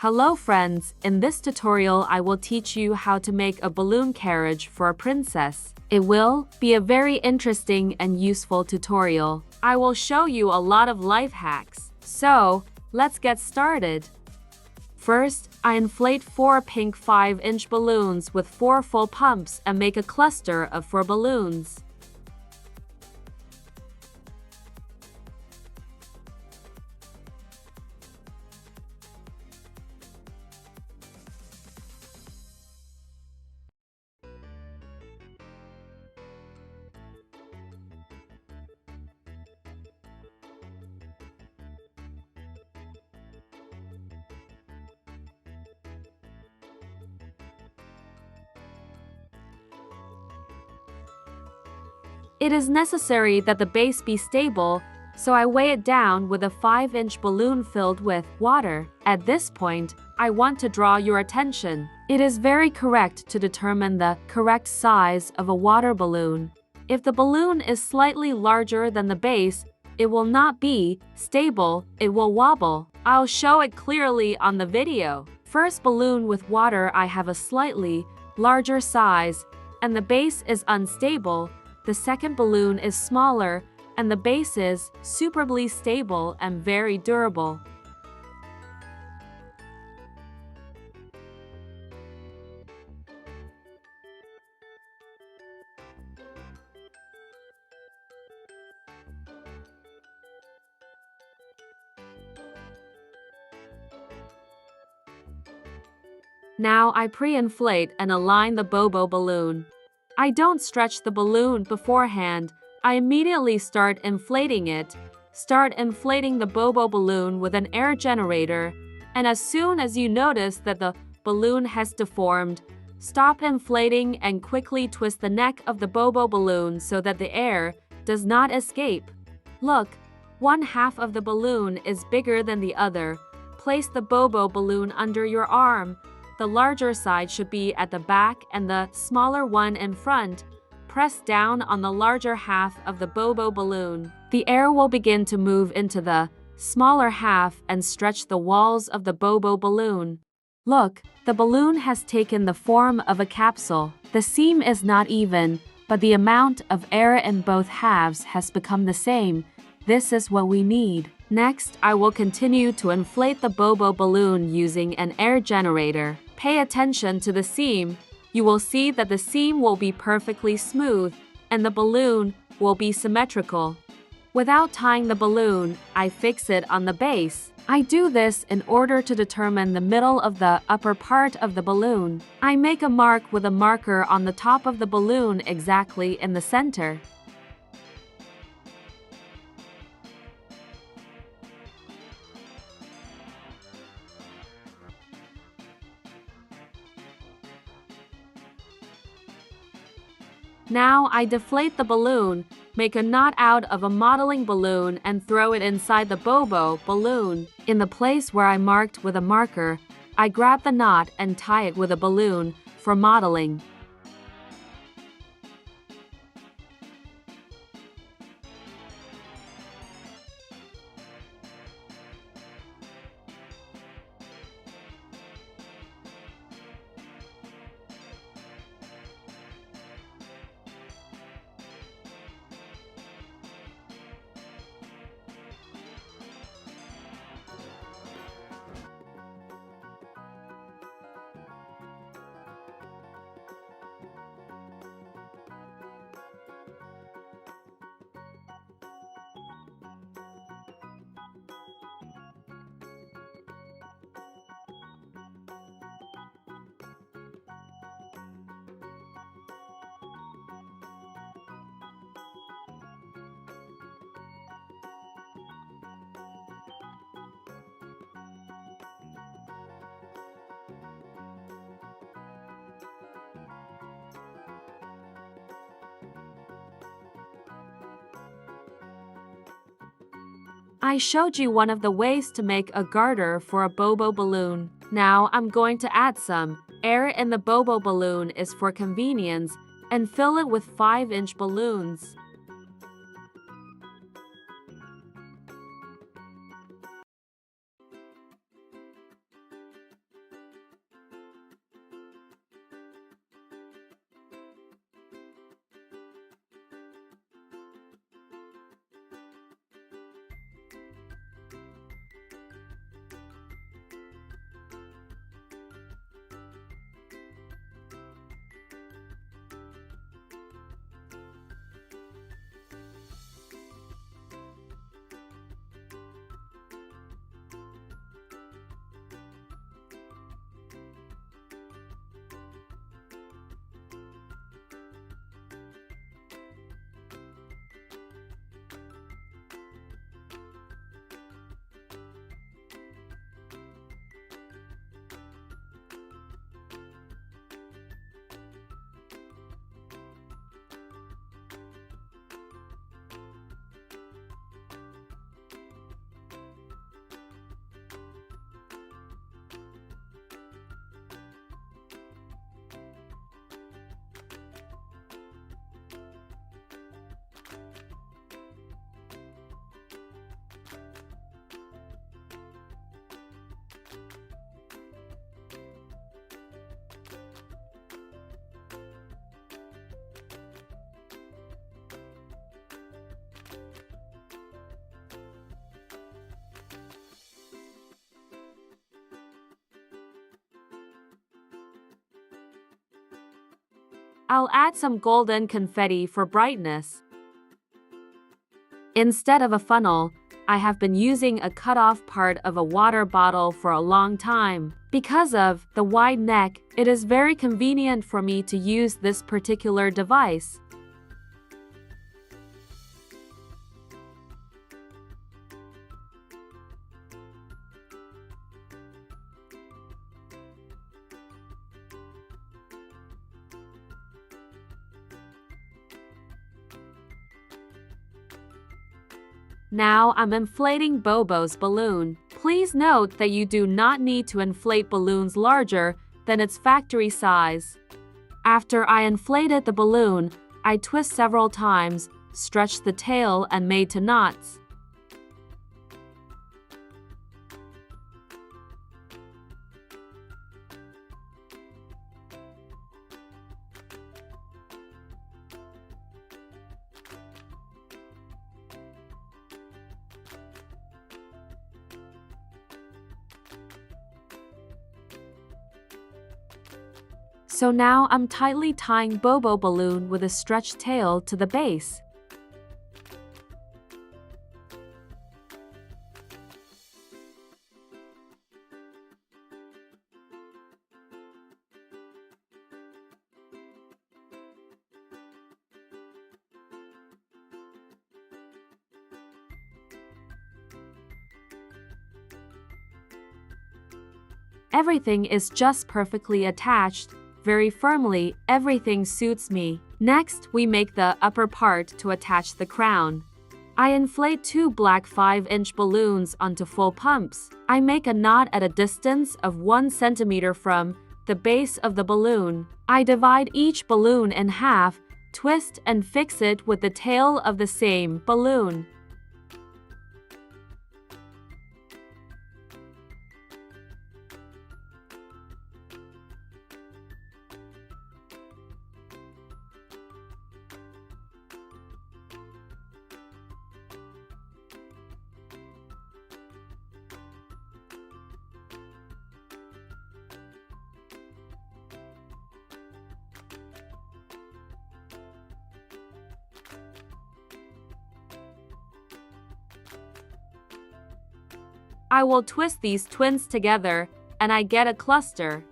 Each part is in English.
Hello friends, in this tutorial I will teach you how to make a balloon carriage for a princess. It will be a very interesting and useful tutorial. I will show you a lot of life hacks. So, let's get started. First, I inflate 4 pink 5-inch balloons with 4 full pumps and make a cluster of 4 balloons. It is necessary that the base be stable, so I weigh it down with a 5-inch balloon filled with water. At this point, I want to draw your attention. It is very correct to determine the correct size of a water balloon. If the balloon is slightly larger than the base, it will not be stable, it will wobble. I'll show it clearly on the video. First balloon with water, I have a slightly larger size, and the base is unstable. The second balloon is smaller, and the base is superbly stable and very durable. Now I pre-inflate and align the bobo balloon. I don't stretch the balloon beforehand. I immediately start inflating it. Start inflating the bobo balloon with an air generator, and as soon as you notice that the balloon has deformed, stop inflating and quickly twist the neck of the bobo balloon so that the air does not escape. Look, one half of the balloon is bigger than the other. Place the bobo balloon under your arm. The larger side should be at the back and the smaller one in front. Press down on the larger half of the bobo balloon. The air will begin to move into the smaller half and stretch the walls of the bobo balloon. Look, the balloon has taken the form of a capsule. The seam is not even, but the amount of air in both halves has become the same. This is what we need. Next, I will continue to inflate the bobo balloon using an air generator. Pay attention to the seam. You will see that the seam will be perfectly smooth, and the balloon will be symmetrical. Without tying the balloon, I fix it on the base. I do this in order to determine the middle of the upper part of the balloon. I make a mark with a marker on the top of the balloon exactly in the center. Now I deflate the balloon, make a knot out of a modeling balloon and throw it inside the bobo balloon. In the place where I marked with a marker, I grab the knot and tie it with a balloon for modeling. I showed you one of the ways to make a garter for a bobo balloon. Now I'm going to add some. Air in the bobo balloon is for convenience, and fill it with 5-inch balloons. I'll add some golden confetti for brightness. Instead of a funnel, I have been using a cut-off part of a water bottle for a long time. Because of the wide neck, it is very convenient for me to use this particular device. Now I'm inflating Bobo's balloon. Please note that you do not need to inflate balloons larger than its factory size. After I inflated the balloon, I twist several times, stretched the tail and made to knots. So now I'm tightly tying Bobo balloon with a stretched tail to the base. Everything is just perfectly attached. Very firmly, everything suits me. Next, we make the upper part to attach the crown. I inflate two black 5-inch balloons onto full pumps. I make a knot at a distance of 1 centimeter from the base of the balloon. I divide each balloon in half, twist and fix it with the tail of the same balloon. I will twist these twins together, and I get a cluster.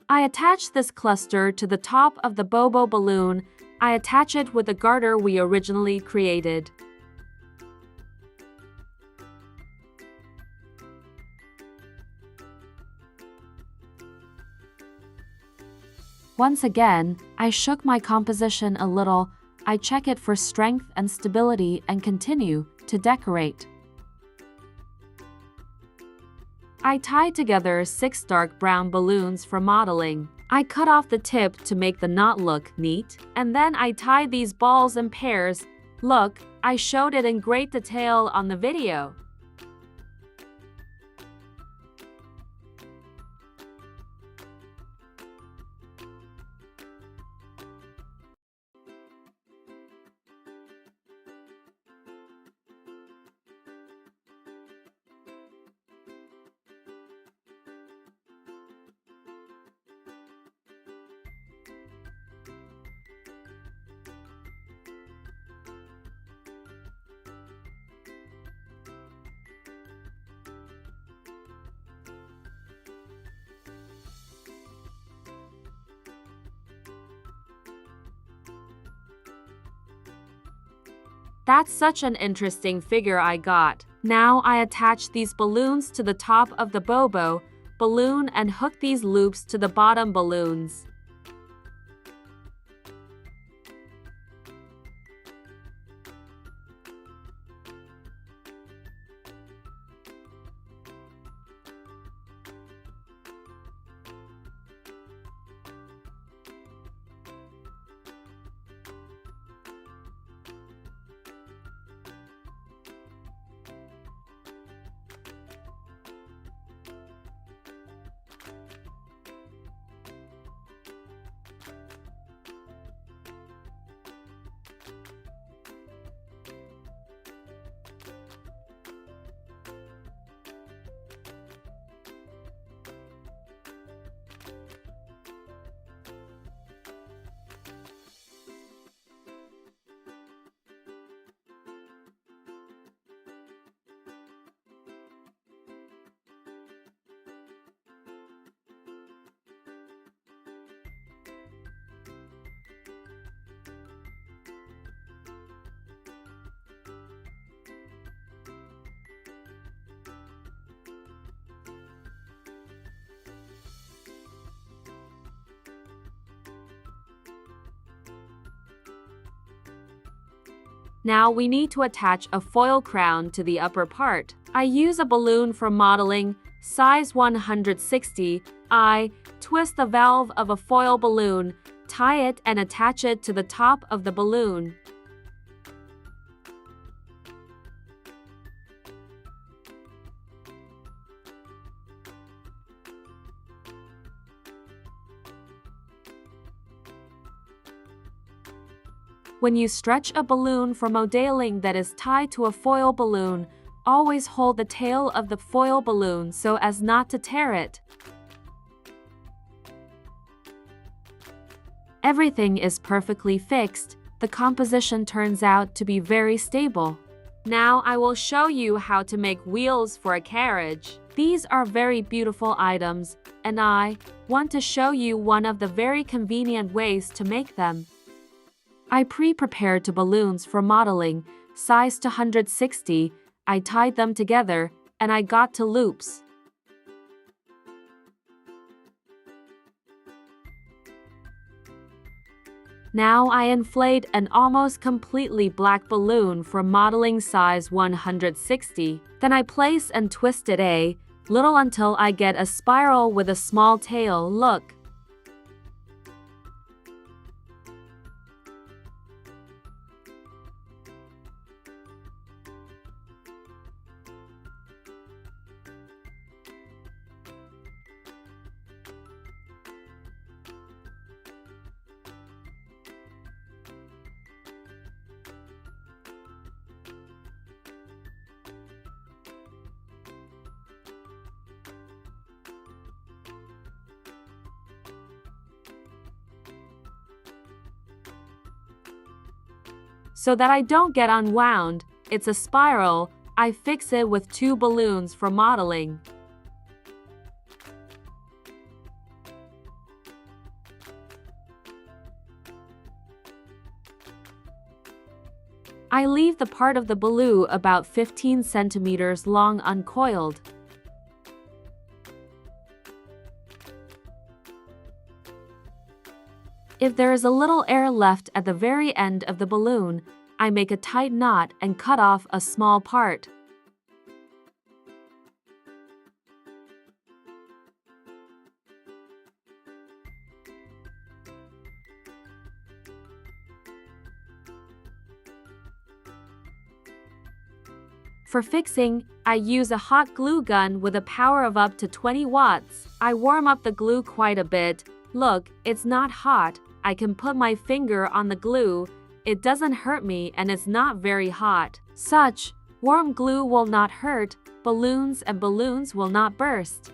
I attach this cluster to the top of the Bobo balloon. I attach it with the garter we originally created. Once again, I shook my composition a little. I check it for strength and stability and continue to decorate. I tied together 6 dark brown balloons for modeling. I cut off the tip to make the knot look neat, and then I tied these balls in pairs. Look, I showed it in great detail on the video. That's such an interesting figure I got. Now I attach these balloons to the top of the Bobo balloon and hook these loops to the bottom balloons. Now we need to attach a foil crown to the upper part. I use a balloon for modeling, size 160. I twist the valve of a foil balloon, tie it and attach it to the top of the balloon. When you stretch a balloon for modeling that is tied to a foil balloon, always hold the tail of the foil balloon so as not to tear it. Everything is perfectly fixed. The composition turns out to be very stable. Now I will show you how to make wheels for a carriage. These are very beautiful items, and I want to show you one of the very convenient ways to make them. I pre-prepared two balloons for modeling, size 160. I tied them together, and I got two loops. Now I inflate an almost completely black balloon for modeling size 160. Then I place and twist it a little until I get a spiral with a small tail. Look. So that I don't get unwound, it's a spiral, I fix it with two balloons for modeling. I leave the part of the balloon about 15 centimeters long uncoiled. If there is a little air left at the very end of the balloon, I make a tight knot and cut off a small part. For fixing, I use a hot glue gun with a power of up to 20 watts. I warm up the glue quite a bit. Look, it's not hot. I can put my finger on the glue. It doesn't hurt me and it's not very hot. Such warm glue will not hurt balloons and balloons will not burst.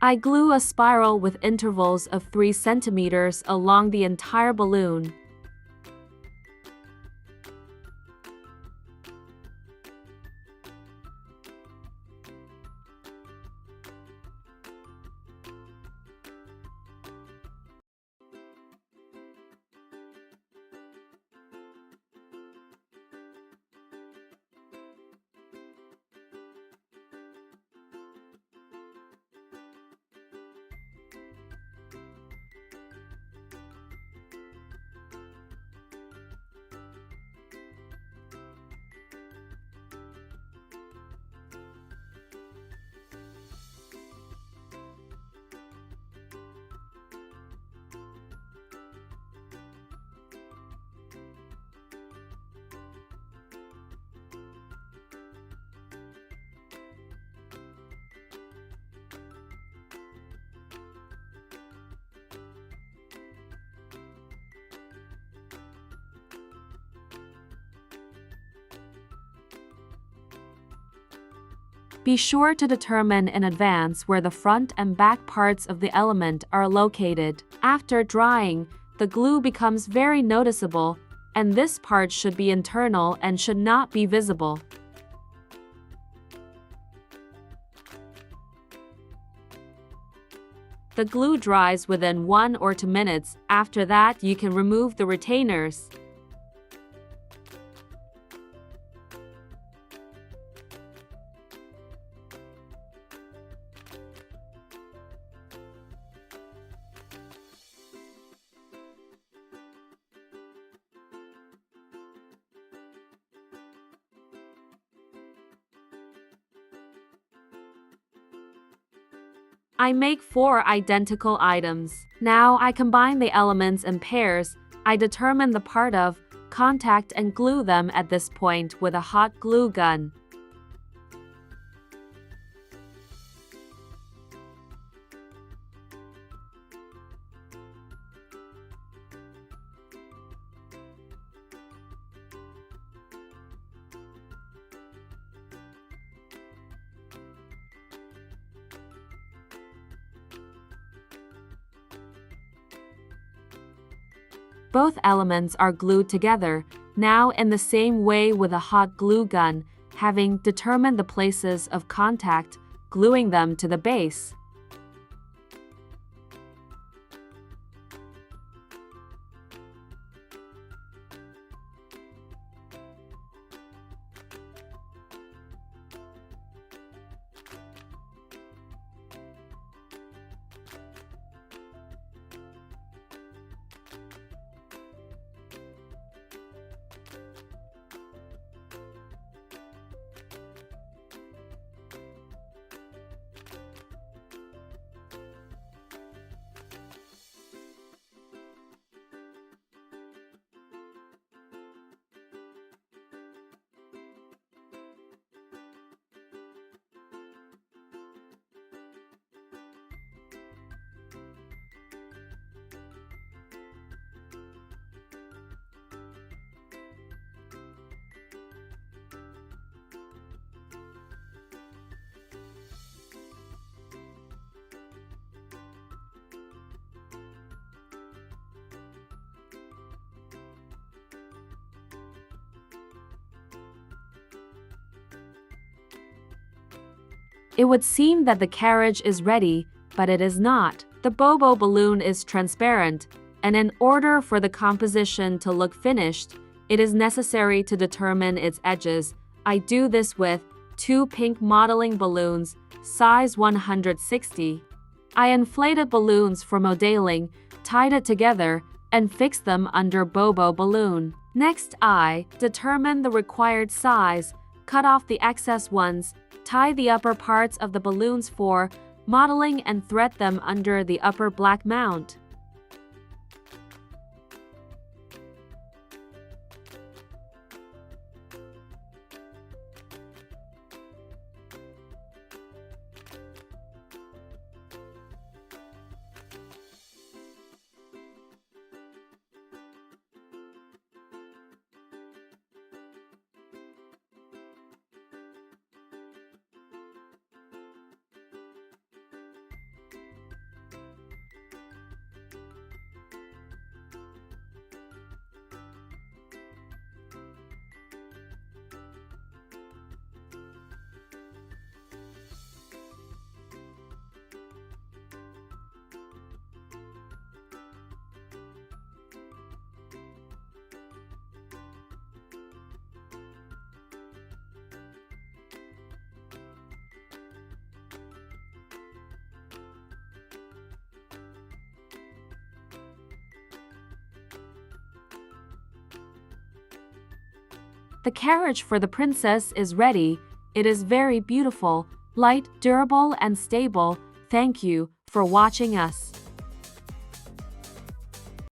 I glue a spiral with intervals of 3 centimeters along the entire balloon. Be sure to determine in advance where the front and back parts of the element are located. After drying, the glue becomes very noticeable, and this part should be internal and should not be visible. The glue dries within 1 or 2 minutes. After that, you can remove the retainers. I make 4 identical items. Now I combine the elements in pairs. I determine the part of contact and glue them at this point with a hot glue gun. Both elements are glued together, now in the same way with a hot glue gun, having determined the places of contact, gluing them to the base. It would seem that the carriage is ready, but it is not. The bobo balloon is transparent, and in order for the composition to look finished, it is necessary to determine its edges. I do this with 2 pink modeling balloons, size 160. I inflated balloons for modeling, tied it together, and fixed them under bobo balloon. Next, I determine the required size, cut off the excess ones, tie the upper parts of the balloons for modeling and thread them under the upper black mount. The carriage for the princess is ready. It is very beautiful, light, durable, and stable. Thank you for watching us.